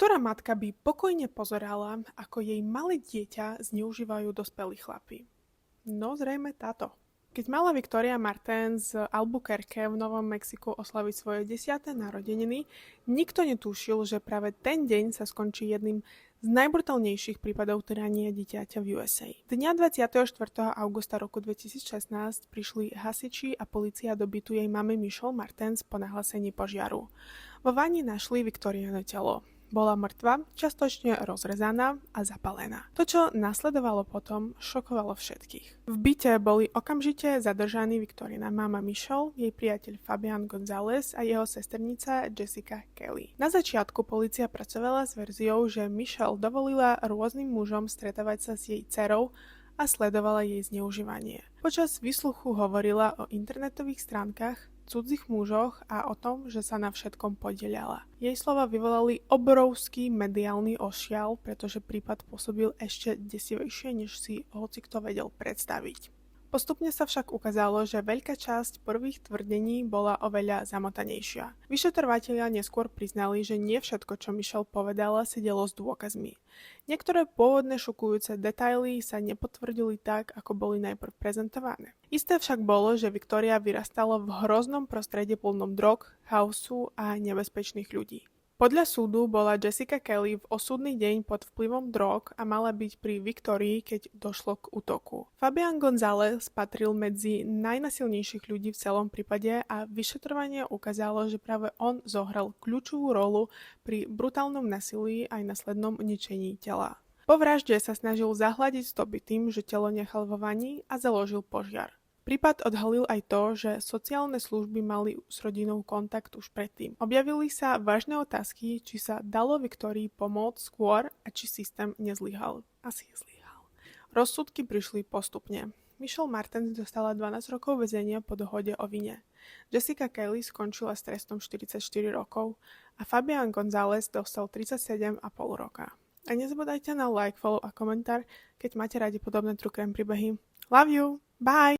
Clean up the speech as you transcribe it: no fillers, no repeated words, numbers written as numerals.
Ktorá matka by pokojne pozerala, ako jej malé dieťa zneužívajú dospelí chlapi? No zrejme táto. Keď mala Victoria Martin z Albuquerque v Novom Mexiku oslaviť svoje 10. narodeniny, nikto netušil, že práve ten deň sa skončí jedným z najbrutálnejších prípadov tyrania dieťaťa v USA. Dňa 24. augusta roku 2016 prišli hasiči a polícia do bytu jej mamy Michelle Martens po nahlásení požiaru. Vo vani našli Victoriano telo. Bola mŕtva, čiastočne rozrezaná a zapalená. To, čo nasledovalo potom, šokovalo všetkých. V byte boli okamžite zadržaní Victorina mama Michelle, jej priateľ Fabian González a jeho sesternica Jessica Kelly. Na začiatku polícia pracovala s verziou, že Michelle dovolila rôznym mužom stretávať sa s jej dcerou a sledovala jej zneužívanie. Počas výsluchu hovorila o internetových stránkach, cudzích mužoch a o tom, že sa na všetkom podieľala. Jej slova vyvolali obrovský mediálny ošial, pretože prípad pôsobil ešte desivejšie, než si hocikto vedel predstaviť. Postupne sa však ukázalo, že veľká časť prvých tvrdení bola oveľa zamotanejšia. Vyšetrovatelia neskôr priznali, že nie všetko, čo Michelle povedala, sedelo s dôkazmi. Niektoré pôvodné šokujúce detaily sa nepotvrdili tak, ako boli najprv prezentované. Isté však bolo, že Victoria vyrastala v hroznom prostredí plnom drog, chaosu a nebezpečných ľudí. Podľa súdu bola Jessica Kelly v osudný deň pod vplyvom drog a mala byť pri Victorii, keď došlo k útoku. Fabian González patril medzi najnasilnejších ľudí v celom prípade a vyšetrovanie ukázalo, že práve on zohral kľúčovú rolu pri brutálnom násilí aj následnom ničení tela. Po vražde sa snažil zahladiť stopy tým, že telo nechal vo vani a založil požiar. Prípad odhalil aj to, že sociálne služby mali s rodinou kontakt už predtým. Objavili sa vážne otázky, či sa dalo Viktórii pomôcť skôr a či systém nezlyhal. Asi zlyhal. Rozsudky prišli postupne. Michelle Martens dostala 12 rokov väzenia po dohode o vine. Jessica Kelly skončila s trestom 44 rokov a Fabian González dostal 37,5 roka. A nezabudajte na like, follow a komentár, keď máte radi podobné true crime príbehy. Love you! Bye!